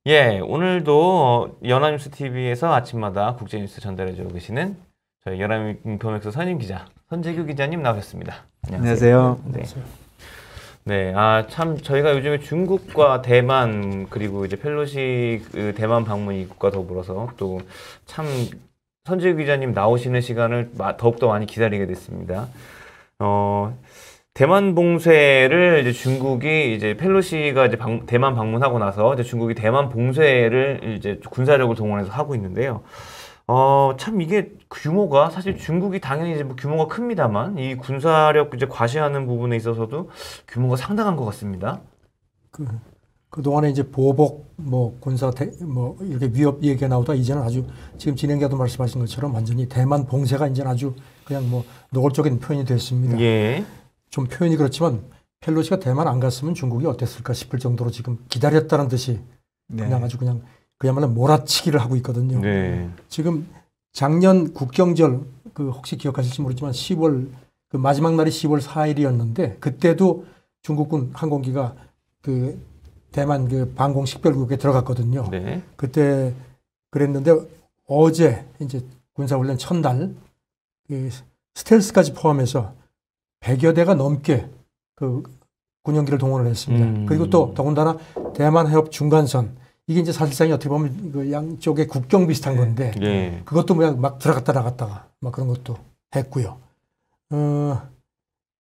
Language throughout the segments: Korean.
예, 오늘도 연합뉴스 TV에서 아침마다 국제뉴스 전달해주고 계시는 저희 연합인포맥스 선임 기자 선재규 기자님 나오셨습니다. 안녕하세요. 네. 네, 참 저희가 요즘에 중국과 대만 그리고 이제 펠로시 그 대만 방문 이국과 더불어서 또 참 선재규 기자님 나오시는 시간을 더욱더 많이 기다리게 됐습니다. 대만 봉쇄를 이제 중국이 이제 펠로시가 이제 대만 방문하고 나서 이제 중국이 대만 봉쇄를 이제 군사력을 동원해서 하고 있는데요. 참 이게 규모가 사실 중국이 당연히 이제 뭐 규모가 큽니다만 이 군사력 이제 과시하는 부분에 있어서도 규모가 상당한 것 같습니다. 그동안에 이제 보복, 군사, 이렇게 위협 얘기가 나오다 이제는 아주 지금 진행자도 말씀하신 것처럼 완전히 대만 봉쇄가 이제는 아주 그냥 노골적인 표현이 됐습니다. 예. 좀 표현이 그렇지만 펠로시가 대만 안 갔으면 중국이 어땠을까 싶을 정도로 지금 기다렸다는 듯이 그냥 아주 그냥 그야말로 몰아치기를 하고 있거든요. 네. 지금 작년 국경절 혹시 기억하실지 모르지만 10월 마지막 날이 10월 4일이었는데 그때도 중국군 항공기가 대만 방공 식별구역에 들어갔거든요. 네. 그때 그랬는데 어제 이제 군사훈련 첫날 스텔스까지 포함해서 100여 대가 넘게 군용기를 동원을 했습니다. 그리고 또 더군다나 대만 해협 중간선 이게 이제 사실상 어떻게 보면 양쪽의 국경 비슷한 건데 네. 그것도 막 들어갔다 나갔다가 막 그런 것도 했고요.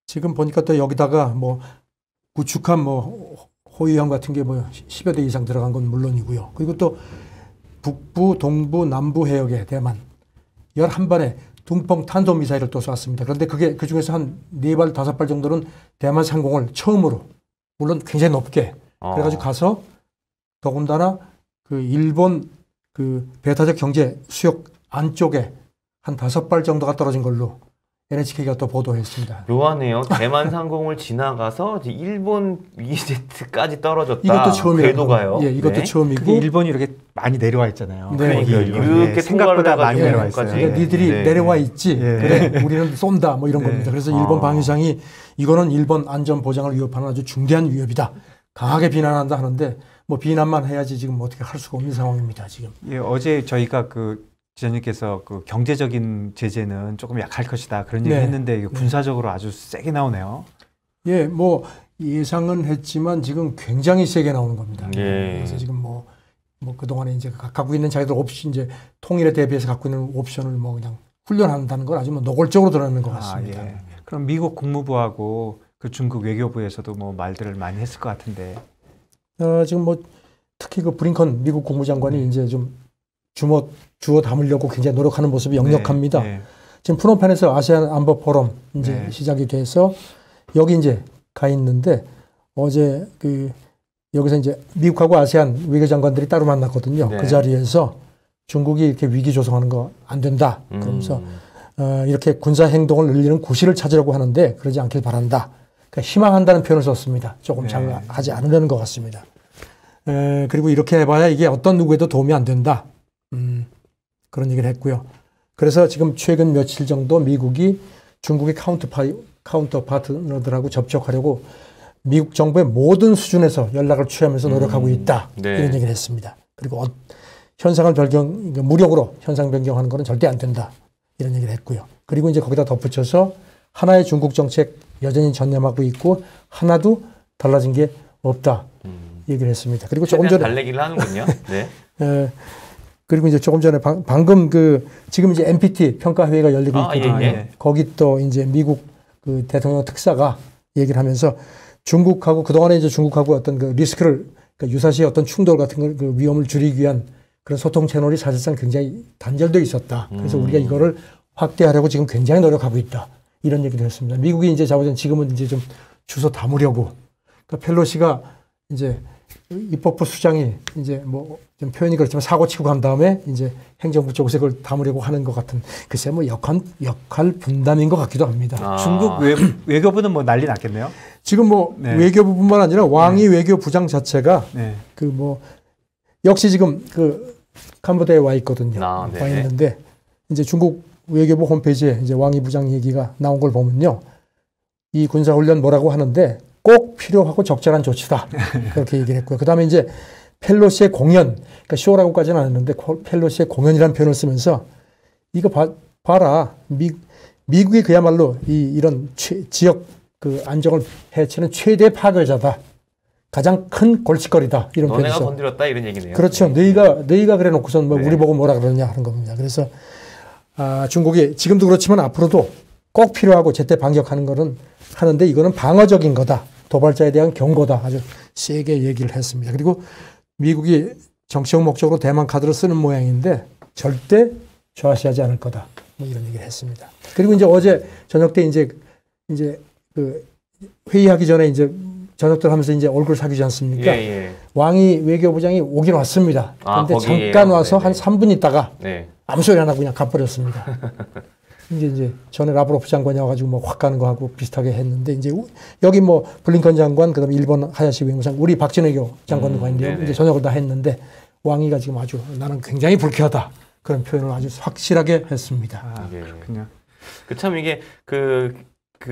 지금 보니까 또 여기다가 구축함 호위함 같은 게 10여 대 이상 들어간 건 물론이고요. 그리고 또 북부, 동부, 남부 해역에 대만 11발의 둥펑 탄도미사일을 또 쐈습니다. 그런데 그 중에서 한 4발, 5발 정도는 대만 상공을 처음으로, 물론 굉장히 높게, 그래가지고 가서 더군다나 일본 배타적 경제 수역 안쪽에 한 5발 정도가 떨어진 걸로 NHK가 또 보도했습니다. 묘하네요. 대만 상공을 지나가서 일본 위제트까지 떨어졌다. 이것도 처음이에요. 궤도가요. 예, 이것도 네. 처음이고. 일본이 이렇게 많이 내려와 있잖아요. 네. 이렇게 생각보다 많이 내려와 있어요. 그러니까 니들이 내려와 있지. 그래, 우리는 쏜다. 이런 겁니다. 그래서 일본 방위상이 이거는 일본 안전 보장을 위협하는 아주 중대한 위협이다. 강하게 비난한다 하는데 비난만 해야지 지금 어떻게 할 수가 없는 상황입니다. 지금. 예, 어제 저희가 기자님께서 경제적인 제재는 조금 약할 것이다 그런 얘기 했는데 군사적으로 아주 세게 나오네요. 예, 예상은 했지만 지금 굉장히 세게 나오는 겁니다. 예. 그래서 지금 그동안에 이제 갖고 있는 자기들 옵션 이제 통일에 대비해서 갖고 있는 옵션을 그냥 훈련한다는 걸 아주 노골적으로 드러내는 것 같습니다. 예. 그럼 미국 국무부하고 중국 외교부에서도 말들을 많이 했을 것 같은데. 지금 특히 브링컨 미국 국무장관이 이제 좀 주워 담으려고 굉장히 노력하는 모습이 역력합니다. 지금 프놈펜에서 아세안 안보 포럼 이제 시작이 돼서 여기 이제 가 있는데 어제 여기서 이제 미국하고 아세안 외교장관들이 따로 만났거든요. 그 자리에서 중국이 이렇게 위기 조성하는 거 안 된다. 그러면서 이렇게 군사 행동을 늘리는 구실을 찾으려고 하는데 그러지 않길 바란다. 그러니까 희망한다는 표현을 썼습니다. 조금 잘 하지 않으려는 것 같습니다. 그리고 이렇게 해봐야 이게 어떤 누구에도 도움이 안 된다. 그런 얘기를 했고요. 그래서 지금 최근 며칠 정도 미국이 중국의 카운터 파트너들하고 접촉하려고 미국 정부의 모든 수준에서 연락을 취하면서 노력하고 있다. 이런 얘기를 했습니다. 그리고 현상을 무력으로 현상 변경하는 것은 절대 안 된다. 이런 얘기를 했고요. 그리고 이제 거기다 덧붙여서 하나의 중국 정책 여전히 전념하고 있고 하나도 달라진 게 없다. 얘기를 했습니다. 그리고 조금 전에 달래기를 하는군요. 네. 그리고 이제 조금 전에 방금 지금 이제 NPT 평가회의가 열리고 있거든요. 거기 또 이제 미국 대통령 특사가 얘기를 하면서 중국하고 그동안에 이제 중국하고 어떤 리스크를 유사시 어떤 충돌 같은 위험을 줄이기 위한 그런 소통 채널이 사실상 굉장히 단절되어 있었다. 그래서 우리가 이거를 확대하려고 지금 굉장히 노력하고 있다. 이런 얘기를 했습니다. 미국이 이제 지금은 이제 좀 주워 담으려고. 그러니까 펠로시가 이제 입법부 수장이 이제 좀 표현이 그렇지만 사고 치고 간 다음에 이제 행정부 쪽에서 그걸 담으려고 하는 것 같은 글쎄 역할 분담인 것 같기도 합니다. 중국 외교부는 난리 났겠네요. 지금 외교부뿐만 아니라 왕이 외교부장 자체가 역시 지금 캄보디아에 와 있거든요. 와 있는데 이제 중국 외교부 홈페이지에 이제 왕이 부장 얘기가 나온 걸 보면요. 이 군사훈련 뭐라고 하는데 꼭 필요하고 적절한 조치다. 그렇게 얘기를 했고요. 그 다음에 이제 펠로시의 공연, 그러니까 쇼라고까지는 안 했는데 펠로시의 공연이라는 표현을 쓰면서 이거 봐라. 미국이 그야말로 이런 지역 그 안정을 해치는 최대 파괴자다. 가장 큰 골칫거리다. 이런 너네가 표현이죠. 건드렸다 이런 얘기네요. 그렇죠. 네. 너희가 그래 놓고선 뭐 네. 우리 보고 뭐라 그러냐 하는 겁니다. 그래서 중국이 지금도 그렇지만 앞으로도 꼭 필요하고 제때 반격하는 거는 하는데 이거는 방어적인 거다. 도발자에 대한 경고다. 아주 세게 얘기를 했습니다. 그리고 미국이 정치적 목적으로 대만 카드를 쓰는 모양인데 절대 좌시하지 않을 거다. 뭐 이런 얘기를 했습니다. 그리고 이제 어제 저녁 때 이제 그 회의하기 전에 이제 저녁들 하면서 이제 얼굴 사귀지 않습니까? 예, 예. 왕이 외교부장이 오긴 왔습니다. 그런데 거기에요? 잠깐 와서 네네. 한 3분 있다가 네. 아무 소리 안 하고 그냥 가버렸습니다. 이제 전에 라브로프 장관이 와가지고 뭐 확 가는 거 하고 비슷하게 했는데 이제 여기 뭐 블링컨 장관 그다음에 일본 하야시 외무상 우리 박진외교 장관도 가 있는데 이제 저녁을 다 했는데 왕이가 지금 아주 나는 굉장히 불쾌하다 그런 표현을 아주 확실하게 했습니다. 예. 그렇군요. 참 이게 그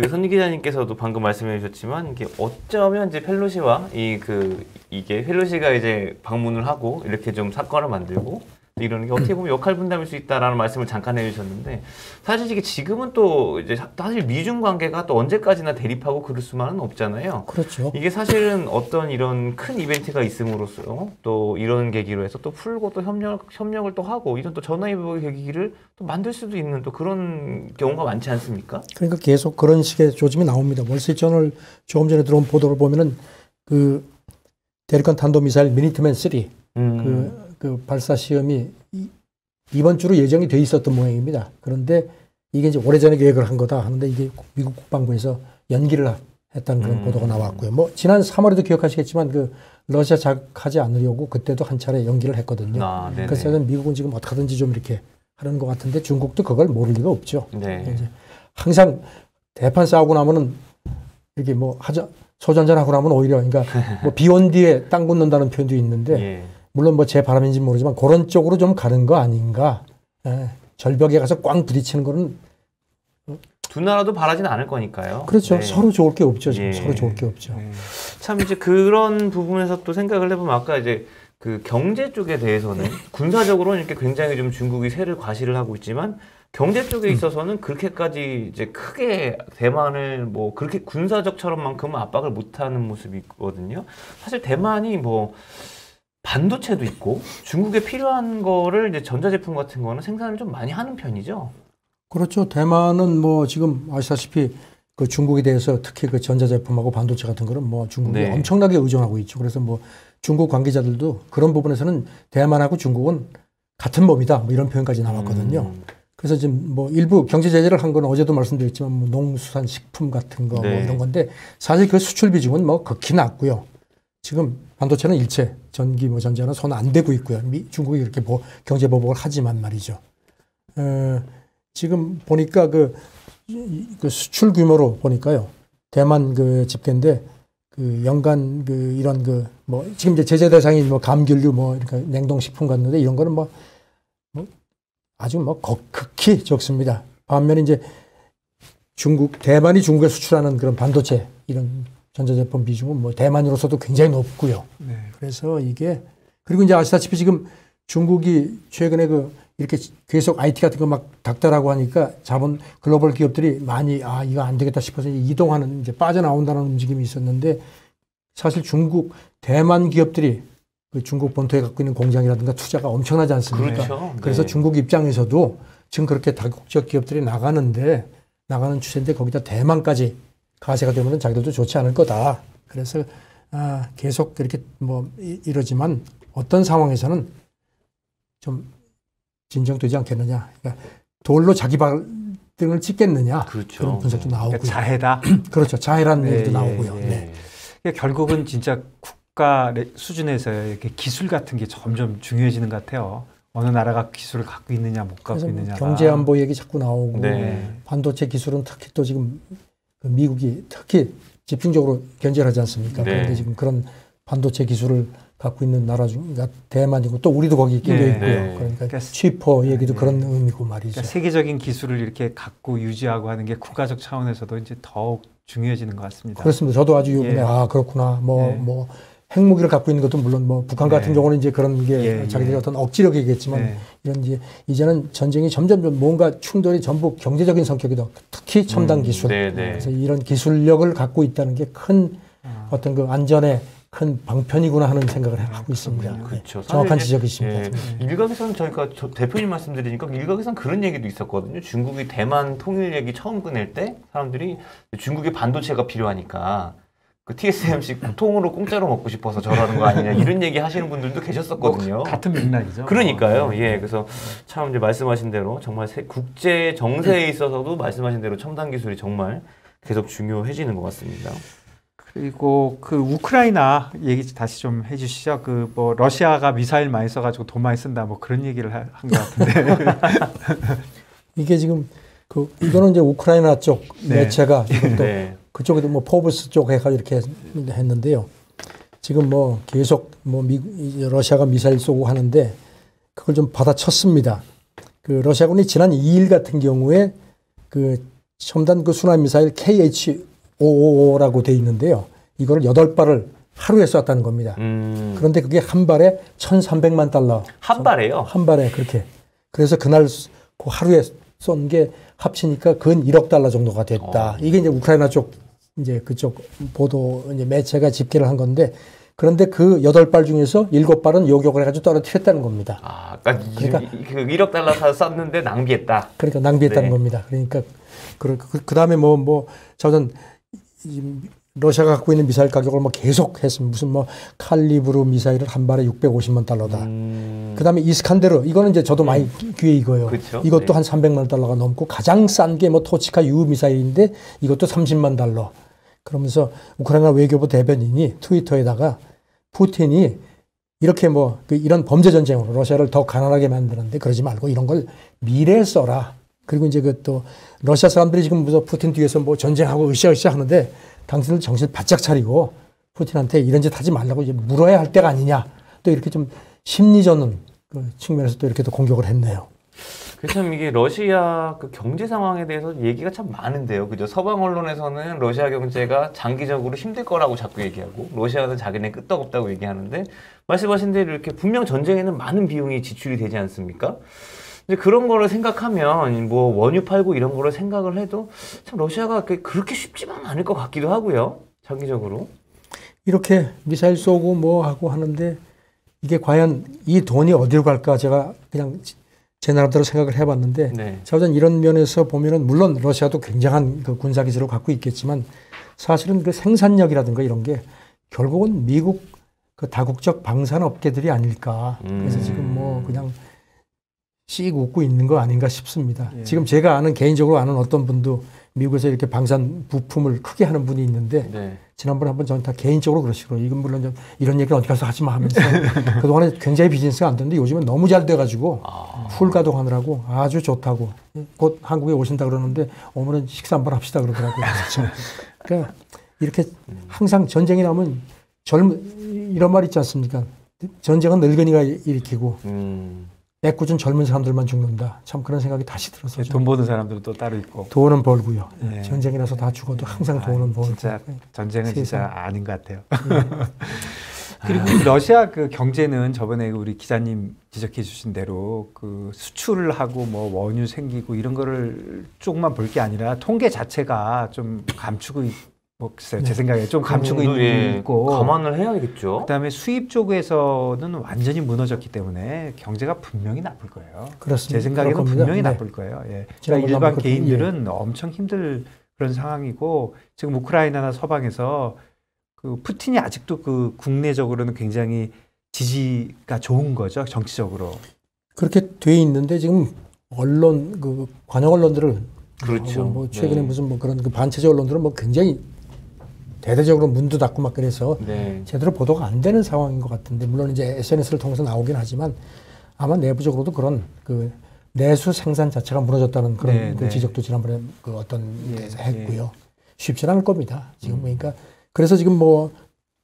선희 기자님께서도 방금 말씀해 주셨지만 이게 어쩌면 이제 펠로시와 이게 펠로시가 이제 방문을 하고 이렇게 좀 사건을 만들고 이러는 게 어떻게 보면 역할 분담일 수 있다라는 말씀을 잠깐 해주셨는데 사실 이게 지금은 또 이제 사실 미중 관계가 또 언제까지나 대립하고 그럴 수만은 없잖아요. 그렇죠. 이게 사실은 어떤 이런 큰 이벤트가 있음으로써 또 이런 계기로 해서 또 풀고 또 협력을 또 하고 이런 또 전화위복의 계기를 또 만들 수도 있는 또 그런 경우가 많지 않습니까? 그러니까 계속 그런 식의 조짐이 나옵니다. 월스트리트저널 조금 전에 들어온 보도를 보면은 그 대륙간 탄도미사일 미니트맨 3 그 발사 시험이 이번 주로 예정이 돼 있었던 모양입니다. 그런데 이게 이제 오래전에 계획을 한 거다 하는데 이게 미국 국방부에서 연기를 했다는 그런 보도가 나왔고요. 뭐 지난 3월에도 기억하시겠지만 그 러시아 자극하지 않으려고 그때도 한 차례 연기를 했거든요. 그래서 미국은 지금 어떻게든지 좀 이렇게 하는 것 같은데 중국도 그걸 모를 리가 없죠. 네. 이제 항상 대판 싸우고 나면은 이렇게 뭐 소주 한잔 하고 나면 오히려 그러니까 뭐 비 온 뒤에 땅 굳는다는 표현도 있는데 예. 물론 뭐 제 바람인지 모르지만 그런 쪽으로 좀 가는 거 아닌가. 예. 절벽에 가서 꽝 부딪히는 거는 두 나라도 바라지는 않을 거니까요. 그렇죠. 네. 서로 좋을 게 없죠. 지금 예. 서로 좋을 게 없죠. 참 이제 그런 부분에서 또 생각을 해보면 아까 이제 그 경제 쪽에 대해서는 군사적으로는 이렇게 굉장히 좀 중국이 세를 과시를 하고 있지만 경제 쪽에 있어서는 그렇게까지 이제 크게 대만을 뭐 그렇게 군사적처럼만큼은 압박을 못하는 모습이 있거든요. 사실 대만이 뭐 반도체도 있고 중국에 필요한 거를 이제 전자제품 같은 거는 생산을 좀 많이 하는 편이죠. 그렇죠. 대만은 뭐 지금 아시다시피 그 중국에 대해서 특히 그 전자제품하고 반도체 같은 거는 뭐 중국이 네. 엄청나게 의존하고 있죠. 그래서 뭐 중국 관계자들도 그런 부분에서는 대만하고 중국은 같은 몸이다. 뭐 이런 표현까지 나왔거든요. 그래서 지금 뭐 일부 경제 제재를 한 건 어제도 말씀드렸지만 뭐 농수산 식품 같은 거 뭐 네. 이런 건데 사실 그 수출 비중은 뭐 극히 낮고요. 지금 반도체는 일체 전기 뭐 전자는 손 안 대고 있고요. 중국이 이렇게 뭐 경제 보복을 하지만 말이죠. 지금 보니까 그 수출 규모로 보니까요. 대만 그 집계인데 그 연간 그 이런 그 뭐 지금 이제 제재 대상이 뭐 감귤류 뭐 이렇게 냉동식품 같은데 이런 거는 뭐 아주 뭐 극히 적습니다. 반면에 이제 대만이 중국에 수출하는 그런 반도체 이런 전자제품 비중은 뭐 대만으로서도 굉장히 높고요. 네. 그래서 이게 그리고 이제 아시다시피 지금 중국이 최근에 그 이렇게 계속 IT 같은 거 막 닥달하고 하니까 글로벌 기업들이 많이 이거 안 되겠다 싶어서 이동하는 이제 빠져나온다는 움직임이 있었는데 사실 대만 기업들이 그 중국 본토에 갖고 있는 공장이라든가 투자가 엄청나지 않습니까? 그렇죠. 그래서 네. 중국 입장에서도 지금 그렇게 다국적 기업들이 나가는 추세인데 거기다 대만까지 가세가 되면 자기들도 좋지 않을 거다. 그래서 계속 그렇게 뭐 이러지만 어떤 상황에서는 좀 진정되지 않겠느냐. 그러니까 돌로 자기 발등을 찍겠느냐. 그렇죠. 그런 분석도 나오고요. 그러니까 자해다. 그렇죠. 자해라는 네, 얘기도 예, 나오고요. 예. 네. 그러니까 결국은 진짜 국가 수준에서 이렇게 기술 같은 게 점점 중요해지는 것 같아요. 어느 나라가 기술을 갖고 있느냐 못 갖고 그래서 있느냐. 경제 안보 얘기 자꾸 나오고 네. 반도체 기술은 특히 또 지금 그 미국이 특히 집중적으로 견제를 하지 않습니까? 네. 그런데 지금 그런 반도체 기술을 갖고 있는 나라 중에 대만이고 또 우리도 거기 끼려 네. 있고요. 네. 그러니까 치퍼 얘기도 네. 그런 의미고 말이죠. 그러니까 세계적인 기술을 이렇게 갖고 유지하고 하는 게 국가적 차원에서도 이제 더욱 중요해지는 것 같습니다. 그렇습니다. 저도 아주 이번에 예. 그렇구나. 네. 뭐 핵무기를 갖고 있는 것도 물론 뭐 북한 같은 네. 경우는 이제 그런 게 예, 자기들이 예. 어떤 억지력이겠지만 네. 이런 이제는 전쟁이 점점 뭔가 충돌이 전부 경제적인 성격이다. 특히 첨단 기술. 네, 네. 그래서 이런 기술력을 갖고 있다는 게 큰 어떤 그 안전에 큰 방편이구나 하는 생각을 하고 있습니다. 그렇죠. 네. 정확한 사실 지적이십니다. 예, 일각에서는 저희가 대표님 말씀드리니까 일각에서는 그런 얘기도 있었거든요. 중국이 대만 통일 얘기 처음 꺼낼 때 사람들이 중국의 반도체가 필요하니까 그 TSMC 통으로 공짜로 먹고 싶어서 저러는 거 아니냐 이런 얘기 하시는 분들도 계셨었거든요. 같은 맥락이죠. 그러니까요. 예, 그래서 참 이제 말씀하신 대로 정말 국제 정세에 있어서도 말씀하신 대로 첨단 기술이 정말 계속 중요해지는 것 같습니다. 그리고 그 우크라이나 얘기 다시 좀 해주시죠. 그 뭐 러시아가 미사일 많이 써가지고 돈 많이 쓴다 뭐 그런 얘기를 한 것 같은데. 이게 지금 이거는 이제 우크라이나 쪽 네. 매체가 지금 또 네. 그쪽에도 뭐 포브스 쪽 해가 이렇게 했는데요. 지금 뭐 계속 뭐 러시아가 미사일 쏘고 하는데 그걸 좀 받아쳤습니다. 그 러시아군이 지난 2일 같은 경우에 그 첨단 그 순환 미사일 KH-555라고 돼 있는데요. 이거를 8발을 하루에 쐈다는 겁니다. 그런데 그게 한 발에 1,300만 달러. 한 발에요? 한 발에 그렇게. 그래서 그날 그 하루에 쏜 게 합치니까 근 1억 달러 정도가 됐다. 이게 이제 우크라이나 쪽 이제 그쪽 보도 이제 매체가 집계를 한 건데 그런데 그 8발 중에서 7발은 요격을 해가지고 떨어뜨렸다는 겁니다. 아, 그러니까 그 1억 달러 사서 쐈는데 낭비했다. 그러니까 낭비했다는 네. 겁니다. 그러니까 그 다음에 저는 러시아가 갖고 있는 미사일 가격을 뭐 계속 했습니다. 무슨 뭐 칼리브르 미사일을 한 발에 650만 달러다. 그 다음에 이스칸데르 이거는 이제 저도 많이 귀에 익어요. 그쵸? 이것도 네. 한 300만 달러가 넘고 가장 싼 게 뭐 토치카 U 미사일인데 이것도 30만 달러. 그러면서 우크라이나 외교부 대변인이 트위터에다가 푸틴이 이렇게 이런 범죄 전쟁으로 러시아를 더 가난하게 만드는데 그러지 말고 이런 걸 미래에 써라. 그리고 이제 또 러시아 사람들이 지금 무슨 푸틴 뒤에서 뭐 전쟁하고 으쌰으쌰 하는데 당신들 정신 바짝 차리고 푸틴한테 이런 짓 하지 말라고 이제 물어야 할 때가 아니냐. 또 이렇게 좀 심리전은 그 측면에서 또 이렇게 또 공격을 했네요. 참 이게 러시아 그 경제 상황에 대해서 얘기가 참 많은데요. 그죠? 서방 언론에서는 러시아 경제가 장기적으로 힘들 거라고 자꾸 얘기하고 러시아는 자기네 끄떡없다고 얘기하는데 말씀하신 대로 이렇게 분명 전쟁에는 많은 비용이 지출이 되지 않습니까? 이제 그런 거를 생각하면 뭐 원유 팔고 이런 거를 생각을 해도 참 러시아가 그렇게 쉽지만 않을 것 같기도 하고요. 장기적으로. 이렇게 미사일 쏘고 뭐 하고 하는데 이게 과연 이 돈이 어디로 갈까 제가 그냥 제 나름대로 생각을 해봤는데 네. 저는 이런 면에서 보면은 물론 러시아도 굉장한 그 군사 기술을 갖고 있겠지만 사실은 그 생산력이라든가 이런 게 결국은 미국 그 다국적 방산 업계들이 아닐까. 그래서 지금 뭐 그냥 씩 웃고 있는 거 아닌가 싶습니다. 예. 지금 제가 개인적으로 아는 어떤 분도 미국에서 이렇게 방산 부품을 크게 하는 분이 있는데 네. 지난번에 한번 저는 다 개인적으로 그러시고 이건 물론 좀 이런 얘기는 어디 가서 하지 마 하면서 그동안에 굉장히 비즈니스가 안 됐는데 요즘은 너무 잘 돼가지고 풀 가동하느라고 아주 좋다고 곧 한국에 오신다 그러는데 오늘은 식사 한번 합시다 그러더라고요. 그러니까 이렇게 항상 전쟁이 나면 이런 말 있지 않습니까? 전쟁은 늙은이가 일으키고 애꿎은 젊은 사람들만 죽는다. 참 그런 생각이 다시 들어서 돈 버는 사람들도 또 따로 있고. 돈은 벌고요. 네. 전쟁이 나서 다 죽어도 항상 돈은 벌고. 진짜 전쟁은 세상. 진짜 아닌 것 같아요. 그리고 러시아 그 경제는 저번에 우리 기자님 지적해 주신 대로 그 수출을 하고 뭐 원유 생기고 이런 거를 조금만 볼 게 아니라 통계 자체가 좀 감추고 뭐 글쎄요, 제 생각에 좀 감추고 있는 게 있고 감안을 해야겠죠. 그다음에 수입 쪽에서는 완전히 무너졌기 때문에 경제가 분명히 나쁠 거예요. 그렇습니다. 제 생각에는 그럴 겁니다. 분명히 네. 나쁠 거예요. 예. 지난번에 그러니까 일반 한번 개인들은 엄청 힘들 그런 상황이고 지금 우크라이나나 서방에서 그 푸틴이 아직도 그 국내적으로는 굉장히 지지가 좋은 거죠, 정치적으로. 그렇게 돼 있는데 지금 언론 그 관영 언론들을 그렇죠. 뭐 최근에 네. 무슨 뭐 그런 그 반체제 언론들은 뭐 굉장히 대대적으로 문도 닫고 막 그래서 네. 제대로 보도가 안 되는 상황인 것 같은데 물론 이제 SNS를 통해서 나오긴 하지만 아마 내부적으로도 그런 그 내수 생산 자체가 무너졌다는 그런 네, 그 네. 지적도 지난번에 그 어떤 데서 예, 했고요. 쉽지 않을 겁니다. 지금 그러니까 그래서 지금 뭐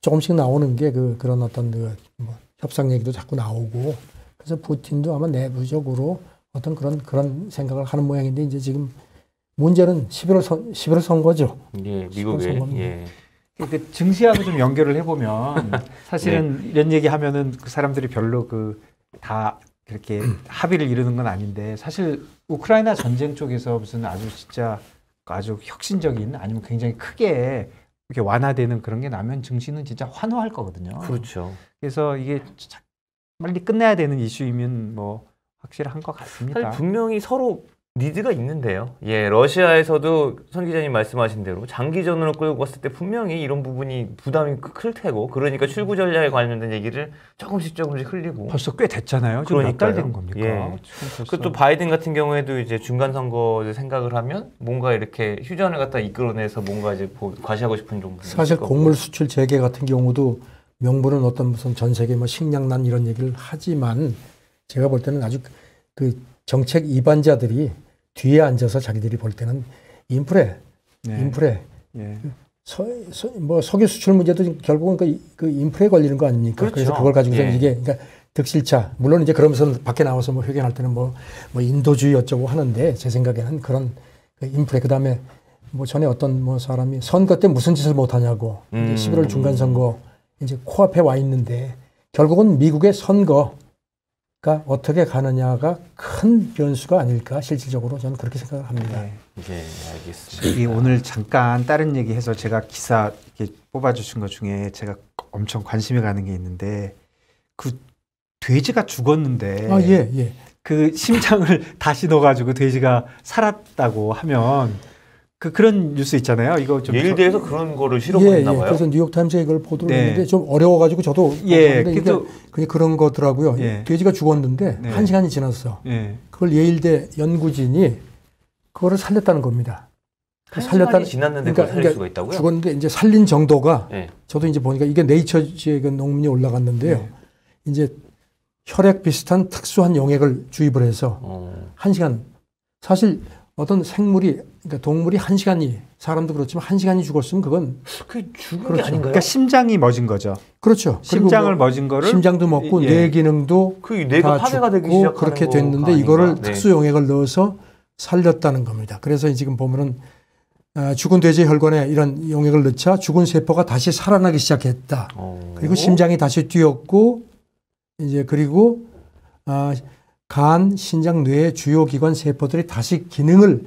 조금씩 나오는 게 그런 어떤 그 뭐 협상 얘기도 자꾸 나오고 그래서 푸틴도 아마 내부적으로 어떤 그런 생각을 하는 모양인데 이제 지금 문제는 11월 선거죠. 예, 미국의 선거입니다. 예. 그 증시하고 좀 연결을 해보면 사실은 이런 얘기하면은 그 사람들이 별로 그 다 그렇게 합의를 이루는 건 아닌데 사실 우크라이나 전쟁 쪽에서 무슨 아주 진짜 아주 혁신적인 아니면 굉장히 크게 이렇게 완화되는 그런 게 나면 증시는 진짜 환호할 거거든요. 그렇죠. 그래서 이게 빨리 끝내야 되는 이슈이면 뭐 확실한 것 같습니다. 사실 분명히 서로 니드가 있는데요. 예, 러시아에서도 선 기자님 말씀하신 대로 장기전으로 끌고 갔을 때 분명히 이런 부분이 부담이 클 테고, 그러니까 출구 전략에 관련된 얘기를 조금씩 흘리고. 벌써 꽤 됐잖아요. 지금 몇 달 된 겁니까? 예. 그또 바이든 같은 경우에도 이제 중간 선거 생각을 하면 뭔가 이렇게 휴전을 갖다 이끌어내서 뭔가 이제 과시하고 싶은 좀. 사실 곡물 수출 재개 같은 경우도 명분은 어떤 무슨 전 세계 뭐 식량난 이런 얘기를 하지만 제가 볼 때는 아주 그 정책 이반자들이 뒤에 앉아서 자기들이 볼 때는 인프레, 예. 뭐 석유 수출 문제도 결국은 그 인프레에 걸리는 거 아닙니까? 그렇죠. 그래서 그걸 가지고서 예. 이게 그러니까 득실차. 물론 이제 그러면서 밖에 나와서 뭐 회견할 때는 뭐 인도주의 어쩌고 하는데 제 생각에는 그런 그 인프레 그다음에 뭐 전에 어떤 뭐 사람이 선거 때 무슨 짓을 못 하냐고 이제 11월 중간 선거 이제 코앞에 와 있는데 결국은 미국의 선거가 어떻게 가느냐가 큰 변수가 아닐까 실질적으로 저는 그렇게 생각을 합니다. 네. 예, 알겠습니다. 이 오늘 잠깐 다른 얘기해서 제가 기사 이렇게 뽑아주신 것 중에 제가 엄청 관심이 가는 게 있는데 그 돼지가 죽었는데 예. 그 심장을 다시 넣어가지고 돼지가 살았다고 하면 그런 뉴스 있잖아요. 이거 좀 예일대에서 그런 거를 실험했나 봐요. 그래서 뉴욕타임스에 이걸 보도를 네. 했는데 좀 어려워가지고 저도 그래도 그냥 그런 거더라고요. 예. 돼지가 죽었는데 네. 1시간이 지났어. 예. 그걸 예일대 연구진이 그거를 살렸다는 겁니다. 살렸다는 지났는데 그걸 살릴 수가 있다고요? 죽었는데 이제 살린 정도가 예. 저도 이제 보니까 이게 네이처지에 그 논문이 올라갔는데요. 이제 혈액 비슷한 특수한 용액을 주입을 해서 1시간 사실 어떤 생물이 그러니까 동물이 1시간이 사람도 그렇지만 1시간이 죽었으면 그건 그게 죽은 게 그렇죠. 아닌가요? 그러니까 심장이 멎은 거죠. 그렇죠. 심장을 멎은 거를 심장도 먹고 뇌 기능도 그 뇌가 다 파괴가 되기 죽고 시작하는 그렇게 거가 됐는데 아닌가? 이거를 네. 특수 용액을 넣어서 살렸다는 겁니다. 그래서 지금 보면은 죽은 돼지 혈관에 이런 용액을 넣자 죽은 세포가 다시 살아나기 시작했다. 그리고 심장이 다시 뛰었고 이제 그리고 간, 신장, 뇌의 주요 기관 세포들이 다시 기능을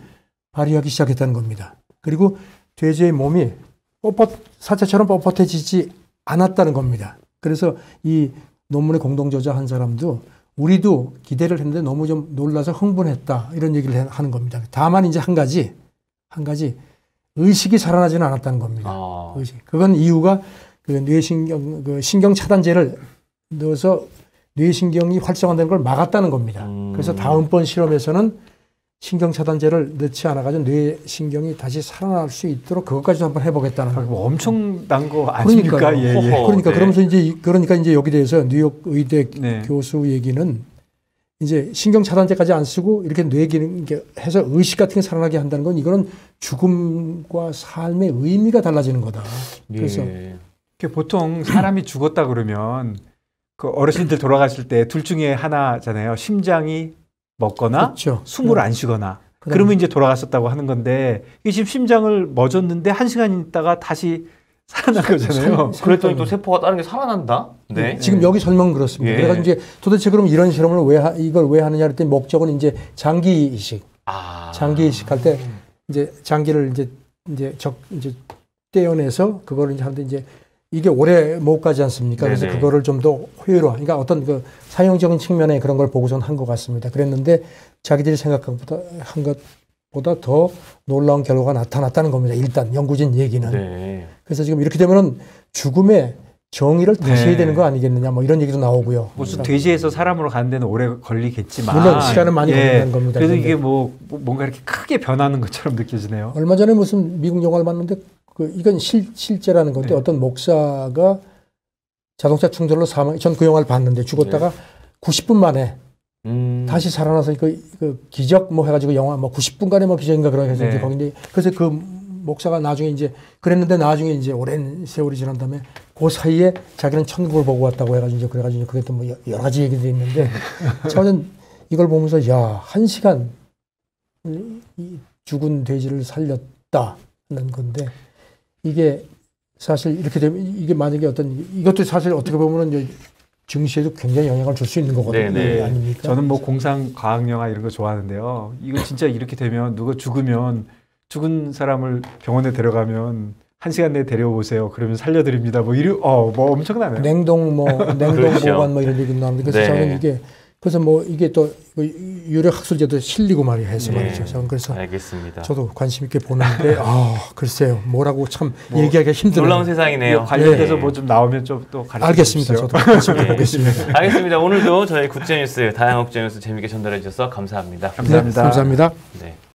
발휘하기 시작했다는 겁니다. 그리고 돼지의 몸이 사체처럼 뻣뻣해지지 않았다는 겁니다. 그래서 이 논문의 공동저자 한 사람도 우리도 기대를 했는데 너무 좀 놀라서 흥분했다 이런 얘기를 하는 겁니다. 다만 이제 한 가지 의식이 살아나지는 않았다는 겁니다. 의식. 그건 이유가 그 뇌신경 그 신경 차단제를 넣어서 뇌신경이 활성화되는 걸 막았다는 겁니다. 그래서 다음번 실험에서는 신경 차단제를 넣지 않아가지고 뇌신경이 다시 살아날 수 있도록 그것까지도 한번 해보겠다는. 뭐 엄청난 거 아닙니까? 그러니까 그러면서 이제 여기 대해서 뉴욕 의대 네. 교수 얘기는 이제 신경 차단제까지 안 쓰고 이렇게 뇌 기능 해서 의식 같은 게 살아나게 한다는 건 이거는 죽음과 삶의 의미가 달라지는 거다. 그래서 보통 사람이 죽었다 그러면 그 어르신들 돌아가실 때 둘 중에 하나잖아요. 심장이 멎거나 그렇죠. 숨을 안 쉬거나 그러면 이제 돌아갔었다고 하는 건데 이게 지금 심장을 멎었는데 1시간 있다가 다시 살아난 거잖아요. 그랬더니 또 세포가 다른 게 살아난다? 네. 지금 여기 설명은 그렇습니다. 예. 그래가지고 이제 도대체 그럼 이런 실험을 이걸 왜 하느냐 했더니 목적은 이제 장기 이식. 장기 이식할 때 이제 장기를 이제 떼어내서 그거를 이제 하는데 이제 이게 오래 못 가지 않습니까? 그래서 네네. 그거를 좀 더 효율화, 그러니까 어떤 그 사용적인 측면에 그런 걸 보고선 한 것 같습니다. 그랬는데 자기들이 생각한 것보다 더 놀라운 결과가 나타났다는 겁니다. 일단 연구진 얘기는. 네. 그래서 지금 이렇게 되면은 죽음의 정의를 다시 해야 되는 거 아니겠느냐, 뭐 이런 얘기도 나오고요. 무슨 돼지에서 사람으로 가는 데는 오래 걸리겠지만 물론 시간은 많이 걸린다는 겁니다. 그래도 이게 뭔가 이렇게 크게 변하는 것처럼 느껴지네요. 얼마 전에 무슨 미국 영화를 봤는데 이건 실제라는 건데 네. 어떤 목사가 자동차 충돌로 전 그 영화를 봤는데 죽었다가 90분 만에 다시 살아나서 그 기적 뭐 해가지고 영화 뭐 90분간의 뭐 기적인가 그런 해서 이제 거기인데 그래서 그 목사가 나중에 이제 그랬는데 나중에 이제 오랜 세월이 지난 다음에 그 사이에 자기는 천국을 보고 왔다고 해가지고 이제 그래가지고 그게 또 뭐 여러 가지 얘기들이 있는데 저는 이걸 보면서 야, 1시간 이 죽은 돼지를 살렸다는 건데 이게 사실 이렇게 되면 이게 만약에 이것도 사실 어떻게 보면은 이제 증시에도 굉장히 영향을 줄 수 있는 거거든요. 네네. 아닙니까? 저는 뭐 공상 과학 영화 이런 거 좋아하는데요. 이거 진짜 이렇게 되면 누가 죽으면 죽은 사람을 병원에 데려가면 1시간 내에 데려오세요. 그러면 살려드립니다. 뭐 뭐 엄청나네요. 냉동 그렇죠. 보관 뭐 이런 얘기 나오는데 그래서 네. 저는 그래서 뭐 이게 또 유력 학술제도 실리고 말이야 해서 네. 말이죠. 저는 그래서 알겠습니다. 저도 관심 있게 보는데 글쎄요 뭐라고 참 얘기하기가 힘드네요. 놀라운 세상이네요. 관련돼서 네. 뭐 좀 나오면 좀 또 가르쳐 알겠습니다. 주십시오. 저도 관심 있게 네. 보겠습니다. 알겠습니다. 오늘도 저희 국제뉴스, 다양한 국제뉴스 재밌게 전달해 주셔서 감사합니다. 감사합니다. 네, 감사합니다. 네.